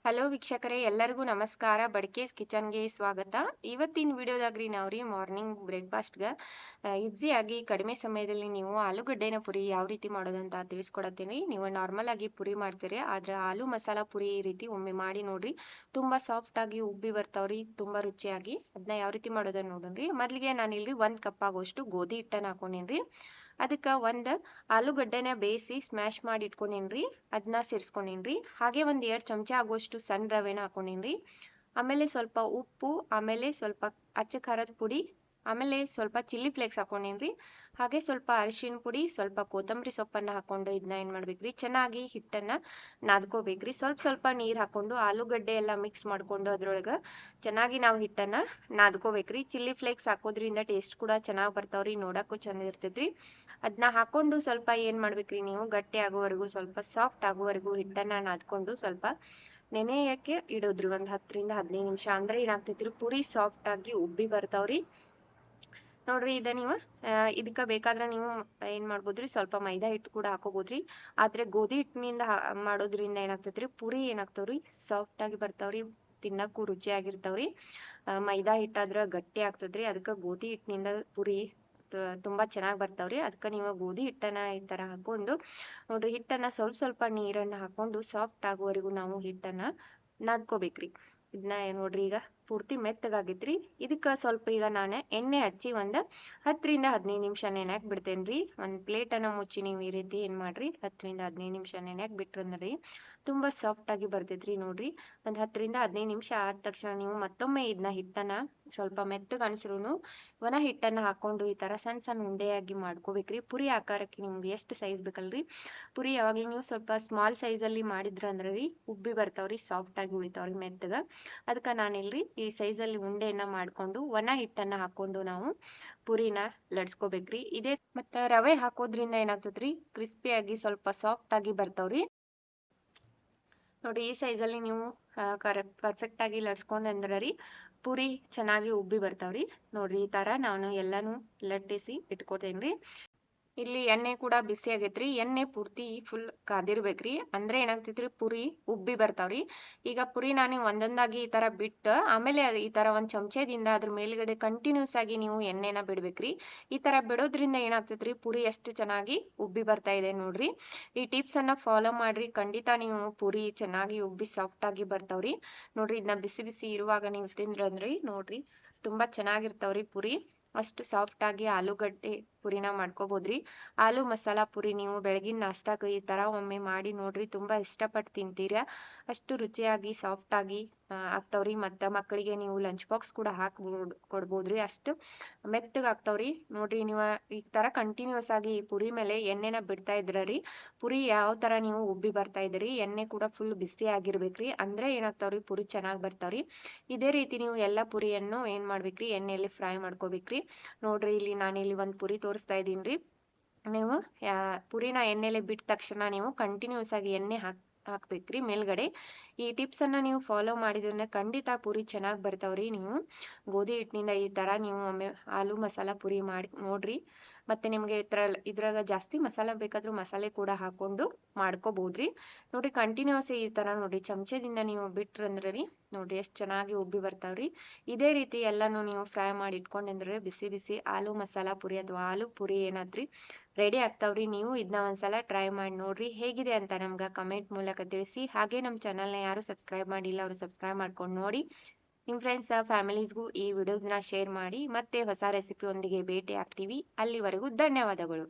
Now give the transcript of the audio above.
Hello ವೀಕ್ಷಕರೇ, ಎಲ್ಲರಿಗೂ ನಮಸ್ಕಾರ. ಬಡ್ಕೇಸ್ ಕಿಚನ್ಗೆ ಸ್ವಾಗತ. ಇವತ್ತಿನ ವಿಡಿಯೋದಾಗ್ರಿ ನಾವ್ರಿ ಮಾರ್ನಿಂಗ್ ಬ್ರೇಕ್ಫಾಸ್ಟ್ಗೆ ಈಸಿಯಾಗಿ ಕಡಿಮೆ ಸಮಯದಲ್ಲಿ ನೀವು ಆಲೂಗಡ್ಡೆನ ಪುರಿ ಯಾವ ರೀತಿ ಮಾಡೋದಂತ ತಿಳಿಸ್ಕೊಡತ್ತೀನಿ. ನೀವು ನಾರ್ಮಲ್ ಆಗಿ ಪುರಿ ಮಾಡ್ತೀರಿ, ಆದ್ರೆ ಆಲೂ ಮಸಾಲಾ ಪುರಿ ಈ ರೀತಿ ಒಮ್ಮೆ ಮಾಡಿ ನೋಡ್ರಿ. ತುಂಬಾ ಸಾಫ್ಟ್ ಆಗಿ ಉಬ್ಬಿ ಬರ್ತಾವ್ರಿ, ತುಂಬಾ ರುಚಿಯಾಗಿ. ಅದನ್ನ ಯಾವ ರೀತಿ ಮಾಡೋದನ್ನ ನೋಡೋಣ್ರಿ. ಮೊದ್ಲಿಗೆ ನಾನು ಇಲ್ಲಿ 1 ಕಪ್ ಆಗೋಷ್ಟು ಗೋಧಿ ಹಿಟ್ಟನ್ನ ಹಾಕೊಂಡೇನ್ರಿ. ಅದಕ್ಕ ಒಂದ್ ಆಲೂಗಡ್ಡೆನ ಬೇಯಿಸಿ ಸ್ಮ್ಯಾಶ್ ಮಾಡಿ ಇಟ್ಕೊಂಡೇನ್ರಿ. ಅದನ್ನ ಸೇರಿಸ್ಕೊಂಡೇನ್ರಿ. ಹಾಗೆ ಒಂದ್ 2 ಚಮಚ ಆಗೋಷ್ಟು ಸಣ್ಣ ರವೆನ ಹಾಕೊಂಡೇನ್ರಿ. ಆಮೇಲೆ ಸ್ವಲ್ಪ ಉಪ್ಪು, ಆಮೇಲೆ ಸ್ವಲ್ಪ ಅಚ್ಚ ಖಾರದ ಪುಡಿ, ಆಮೇಲೆ ಸ್ವಲ್ಪ ಚಿಲ್ಲಿ ಫ್ಲೇಕ್ಸ್ ಹಾಕೊಂಡೇನ್ರಿ. ಹಾಗೆ ಸ್ವಲ್ಪ ಅರಿಶಿನ ಪುಡಿ, ಸ್ವಲ್ಪ ಕೊತ್ತಂಬರಿ ಸೊಪ್ಪನ್ನ ಹಾಕೊಂಡು ಇದನ್ನ ಏನ್ ಮಾಡ್ಬೇಕ್ರಿ, ಚೆನ್ನಾಗಿ ಹಿಟ್ಟನ್ನ ನಾದ್ಕೋಬೇಕ್ರಿ. ಸ್ವಲ್ಪ ನೀರ್ ಹಾಕೊಂಡು ಆಲೂಗಡ್ಡೆ ಎಲ್ಲ ಮಿಕ್ಸ್ ಮಾಡ್ಕೊಂಡು ಅದ್ರೊಳಗ ಚೆನ್ನಾಗಿ ನಾವು ಹಿಟ್ಟನ್ನ ನಾದ್ಕೋಬೇಕ್ರಿ. ಚಿಲ್ಲಿ ಫ್ಲೇಕ್ಸ್ ಹಾಕೋದ್ರಿಂದ ಟೇಸ್ಟ್ ಕೂಡ ಚೆನ್ನಾಗ್ ಬರ್ತಾವ್ರಿ, ನೋಡಕ್ಕೂ ಚಂದ ಇರ್ತೈತ್ರಿ. ಅದನ್ನ ಹಾಕೊಂಡು ಸ್ವಲ್ಪ ಏನ್ ಮಾಡ್ಬೇಕ್ರಿ, ನೀವು ಗಟ್ಟಿ ಆಗೋವರೆಗೂ, ಸ್ವಲ್ಪ ಸಾಫ್ಟ್ ಆಗೋವರೆಗೂ ಹಿಟ್ಟನ್ನ ನಾದ್ಕೊಂಡು ಸ್ವಲ್ಪ ನೆನೆಯಕ್ಕೆ ಇಡೋದ್ರಿ. ಒಂದ್ 10 ರಿಂದ 15 ನಿಮಿಷ. ಅಂದ್ರೆ ಏನಾಗ್ತೈತ್ರಿ, ಪುರಿ ಸಾಫ್ಟ್ ಆಗಿ ಉಬ್ಬಿ ಬರ್ತಾವ್ರಿ. ನೋಡ್ರಿ, ಇದ ನೀವು ಇದಕ್ಕ ಬೇಕಾದ್ರ ನೀವು ಏನ್ ಮಾಡ್ಬೋದ್ರಿ, ಸ್ವಲ್ಪ ಮೈದಾ ಹಿಟ್ಟು ಕೂಡ ಹಾಕೋಬೋದ್ರಿ. ಆದ್ರೆ ಗೋಧಿ ಹಿಟ್ಟಿನಿಂದ ಮಾಡೋದ್ರಿಂದ ಏನಾಗ್ತೈತ್ರಿ, ಪುರಿ ಏನಾಗ್ತಾವ್ರಿ, ಸಾಫ್ಟ್ ಆಗಿ ಬರ್ತಾವ್ರಿ, ತಿನ್ನಕ್ಕೂ ರುಚಿಯಾಗಿರ್ತಾವ್ರಿ. ಮೈದಾ ಹಿಟ್ಟಾದ್ರ ಗಟ್ಟಿ ಆಗ್ತದ್ರಿ. ಅದಕ್ಕ ಗೋಧಿ ಹಿಟ್ಟಿನಿಂದ ಪುರಿ ತುಂಬಾ ಚೆನ್ನಾಗ್ ಬರ್ತಾವ್ರಿ. ಅದಕ್ಕ ನೀವು ಗೋಧಿ ಹಿಟ್ಟನ್ನ ಈ ತರ ಹಾಕೊಂಡು ನೋಡ್ರಿ, ಹಿಟ್ಟನ್ನ ಸ್ವಲ್ಪ ನೀರನ್ನ ಹಾಕೊಂಡು ಸಾಫ್ಟ್ ಆಗುವವರೆಗೂ ನಾವು ಹಿಟ್ಟನ್ನ ನಾದ್ಕೋಬೇಕ್ರಿ. ಇದನ್ನ ನೋಡ್ರಿ, ಈಗ ಪೂರ್ತಿ ಮೆತ್ತಗಾಗೈತ್ರಿ. ಇದಕ್ಕ ಸ್ವಲ್ಪ ಈಗ ನಾನು ಎಣ್ಣೆ ಹಚ್ಚಿ ಒಂದ್ 10 ರಿಂದ 15 ನಿಮಿಷ ನೆನ್ಯಾಕ್ ಬಿಡ್ತೇನ್ರಿ. ಒಂದ್ ಪ್ಲೇಟ್ ಅನ್ನ ಮುಚ್ಚಿ ನೀವು ಈ ರೀತಿ ಏನ್ ಮಾಡ್ರಿ, 10 ರಿಂದ 15 ನಿಮಿಷ ನೆನ್ಯಾಕ್ ಬಿಟ್ರಂದ್ರಿ ತುಂಬಾ ಸಾಫ್ಟ್ ಆಗಿ ಬರ್ತೈತ್ರಿ. ನೋಡ್ರಿ, ಒಂದ್ 10 ರಿಂದ 15 ನಿಮಿಷ ಆದ ತಕ್ಷಣ ನೀವು ಮತ್ತೊಮ್ಮೆ ಇದನ್ನ ಹಿಟ್ಟನ್ನ ಸ್ವಲ್ಪ ಮೆತ್ತಗ ಅನ್ಸ್ರುನು ಒಣ ಹಿಟ್ಟನ್ನ ಹಾಕೊಂಡು ಈ ತರ ಸಣ್ಣ ಉಂಡೆಯಾಗಿ ಮಾಡ್ಕೋಬೇಕ್ರಿ. ಪುರಿ ಆಕಾರಕ್ಕೆ ನಿಮ್ಗೆ ಎಷ್ಟು ಸೈಜ್ ಬೇಕಲ್ರಿ, ಪುರಿ ಯಾವಾಗ್ಲೂ ನೀವು ಸ್ವಲ್ಪ ಸ್ಮಾಲ್ ಸೈಜ್ ಅಲ್ಲಿ ಮಾಡಿದ್ರ ಅಂದ್ರಿ ಉಬ್ಬಿ ಬರ್ತಾವ್ರಿ, ಸಾಫ್ಟ್ ಆಗಿ ಉಳಿತಾವ್ರಿ ಮೆತ್ತಗ. ಅದಕ್ಕ ನಾನಿಲ್ರಿ ಈ ಸೈಜ್ ಅಲ್ಲಿ ಉಂಡೆಯನ್ನ ಮಾಡ್ಕೊಂಡು ಒಣ ಹಿಟ್ಟನ್ನ ಹಾಕೊಂಡು ನಾವು ಪುರಿನ ಲಡ್ಸ್ಕೋಬೇಕ್ರಿ. ಇದೇ ಮತ್ತ ರವೆ ಹಾಕೋದ್ರಿಂದ ಏನಾಗ್ತದ್ರಿ, ಕ್ರಿಸ್ಪಿಯಾಗಿ ಸ್ವಲ್ಪ ಸಾಫ್ಟ್ ಆಗಿ ಬರ್ತಾವ್ರಿ. ನೋಡ್ರಿ, ಈ ಸೈಜ್ ಅಲ್ಲಿ ನೀವು ಪರ್ಫೆಕ್ಟ್ ಆಗಿ ಲಡ್ಸ್ಕೊಂಡ್ ಪುರಿ ಚೆನ್ನಾಗಿ ಉಬ್ಬಿ ಬರ್ತಾವ್ರಿ. ನೋಡ್ರಿ, ಈ ತರ ನಾನು ಎಲ್ಲಾನು ಲಟ್ಟಿಸಿ ಇಟ್ಕೋತೇನ್ರಿ. ಇಲ್ಲಿ ಎಣ್ಣೆ ಕೂಡ ಬಿಸಿ ಆಗೈತ್ರಿ. ಎಣ್ಣೆ ಪೂರ್ತಿ ಫುಲ್ ಕಾದಿರ್ಬೇಕ್ರಿ. ಅಂದ್ರೆ ಏನಾಗ್ತೈತ್ರಿ, ಪುರಿ ಉಬ್ಬಿ ಬರ್ತಾವ್ರಿ. ಈಗ ಪುರಿ ನಾನು ಒಂದೊಂದಾಗಿ ಈ ತರ ಬಿಟ್ಟು ಆಮೇಲೆ ಈ ತರ ಒಂದ್ ಚಮಚದಿಂದ ಅದ್ರ ಮೇಲ್ಗಡೆ ಕಂಟಿನ್ಯೂಸ್ ಆಗಿ ನೀವು ಎಣ್ಣೆನ ಬಿಡ್ಬೇಕ್ರಿ. ಈ ತರ ಬಿಡೋದ್ರಿಂದ ಏನಾಗ್ತೈತ್ರಿ, ಪುರಿ ಎಷ್ಟು ಚೆನ್ನಾಗಿ ಉಬ್ಬಿ ಬರ್ತಾ ಇದೆ ನೋಡ್ರಿ. ಈ ಟಿಪ್ಸ್ ಅನ್ನ ಫಾಲೋ ಮಾಡ್ರಿ, ಖಂಡಿತ ನೀವು ಪುರಿ ಚೆನ್ನಾಗಿ ಉಬ್ಬಿ ಸಾಫ್ಟ್ ಆಗಿ ಬರ್ತಾವ್ರಿ. ನೋಡ್ರಿ, ಇದನ್ನ ಬಿಸಿ ಇರುವಾಗ ನೀವು ತಿಂದ್ರಂದ್ರಿ ನೋಡ್ರಿ ತುಂಬಾ ಚೆನ್ನಾಗಿರ್ತಾವ್ರಿ ಪುರಿ. ಅಷ್ಟು ಸಾಫ್ಟ್ ಆಗಿ ಆಲೂಗಡ್ಡೆ ಪುರಿನ ಮಾಡ್ಕೋಬೋದ್ರಿ. ಆಲೂ ಮಸಾಲಾ ಪುರಿ ನೀವು ಬೆಳಗಿನ ನಾಷ್ಟಾಕ ಈ ತರ ಒಮ್ಮೆ ಮಾಡಿ ನೋಡ್ರಿ, ತುಂಬಾ ಇಷ್ಟಪಟ್ಟು ತಿಂತೀರ. ಅಷ್ಟು ರುಚಿಯಾಗಿ ಸಾಫ್ಟ್ ಆಗಿ ಆಗ್ತಾವ್ರಿ. ಮತ್ತ ಮಕ್ಕಳಿಗೆ ನೀವು ಲಂಚ್ ಬಾಕ್ಸ್ ಕೂಡ ಕೊಡ್ಬೋದ್ರಿ, ಅಷ್ಟು ಮೆತ್ತಗ ಆಗ್ತಾವ್ರಿ. ನೋಡ್ರಿ, ನೀವು ಈ ತರ ಕಂಟಿನ್ಯೂಸ್ ಆಗಿ ಪುರಿ ಮೇಲೆ ಎಣ್ಣೆನ ಬಿಡ್ತಾ ಇದ್ರರಿ ಪುರಿ ಯಾವ ತರ ನೀವು ಉಬ್ಬಿ ಬರ್ತಾ ಇದ್ರಿ. ಎಣ್ಣೆ ಕೂಡ ಫುಲ್ ಬಿಸಿ ಆಗಿರ್ಬೇಕ್ರಿ, ಅಂದ್ರೆ ಏನಾಗ್ತಾವ್ರಿ, ಪುರಿ ಚೆನ್ನಾಗ್ ಬರ್ತಾವ್ರಿ. ಇದೇ ರೀತಿ ನೀವು ಎಲ್ಲಾ ಪುರಿಯನ್ನು ಏನ್ ಮಾಡ್ಬೇಕ್ರಿ, ಎಣ್ಣೆಯಲ್ಲಿ ಫ್ರೈ ಮಾಡ್ಕೋಬೇಕ್ರಿ. ನೋಡ್ರಿ, ಇಲ್ಲಿ ನಾನಿಲ್ಲಿ ಒಂದ್ ಪುರಿ ತೋರಿಸ್ತಾ ಇದೀನ್ರಿ. ನೀವು ಪುರಿನ ಎಣ್ಣೆಲೆ ಬಿಟ್ಟ ತಕ್ಷಣ ನೀವು ಕಂಟಿನ್ಯೂಸ್ ಆಗಿ ಎಣ್ಣೆ ಹಾಕ್ಬೇಕ್ರಿ ಮೇಲ್ಗಡೆ. ಈ ಟಿಪ್ಸ್ ಅನ್ನ ನೀವು ಫಾಲೋ ಮಾಡಿದ್ರೆ ಖಂಡಿತ ಪುರಿ ಚೆನ್ನಾಗ್ ಬರ್ತಾವ್ರಿ. ನೀವು ಗೋಧಿ ಹಿಟ್ಟಿನಿಂದ ಈ ತರ ನೀವು ಒಮ್ಮೆ ಆಲೂ ಮಸಾಲಾ ಪುರಿ ಮಾಡಿ ನೋಡ್ರಿ. ಮತ್ತೆ ನಿಮ್ಗೆ ಇದ್ರಾಗ ಜಾಸ್ತಿ ಮಸಾಲ ಬೇಕಾದ್ರೂ ಮಸಾಲೆ ಕೂಡ ಹಾಕೊಂಡು ಮಾಡ್ಕೋಬಹುದ್ರಿ. ನೋಡ್ರಿ, ಕಂಟಿನ್ಯೂಸ್ ಈ ತರ ನೋಡ್ರಿ ಚಮಚದಿಂದ ನೀವು ಬಿಟ್ರಂದ್ರಿ ನೋಡ್ರಿ ಎಷ್ಟ್ ಚೆನ್ನಾಗಿ ಉಬ್ಬಿ ಬರ್ತಾವ್ರಿ. ಇದೇ ರೀತಿ ಎಲ್ಲಾನು ನೀವು ಫ್ರೈ ಮಾಡಿ ಇಟ್ಕೊಂಡ್ರೆ ಬಿಸಿ ಆಲೂ ಮಸಾಲಾ ಪುರಿ ಅಥವಾ ಆಲೂ ಪುರಿ ಏನಾದ್ರಿ ರೆಡಿ ಆಗ್ತಾವ್ರಿ. ನೀವು ಇದನ್ನ ಒಂದ್ಸಲ ಟ್ರೈ ಮಾಡಿ ನೋಡ್ರಿ, ಹೇಗಿದೆ ಅಂತ ನಮ್ಗ ಕಮೆಂಟ್ ಮೂಲಕ ತಿಳಿಸಿ. ಹಾಗೆ ನಮ್ ಚಾನಲ್ನ ಯಾರು ಸಬ್ಸ್ಕ್ರೈಬ್ ಮಾಡಿಲ್ಲ ಅವರು ಸಬ್ಸ್ಕ್ರೈಬ್ ಮಾಡ್ಕೊಂಡು ನೋಡಿ. ನಿಮ್ ಫ್ರೆಂಡ್ಸ್ ಫ್ಯಾಮಿಲೀಸ್ಗೂ ಈ ವಿಡಿಯೋಸ್ನ ಶೇರ್ ಮಾಡಿ. ಮತ್ತೆ ಹೊಸ ರೆಸಿಪಿ ಒಂದಿಗೆ ಭೇಟಿ ಆಗ್ತೀವಿ. ಅಲ್ಲಿವರೆಗೂ ಧನ್ಯವಾದಗಳು.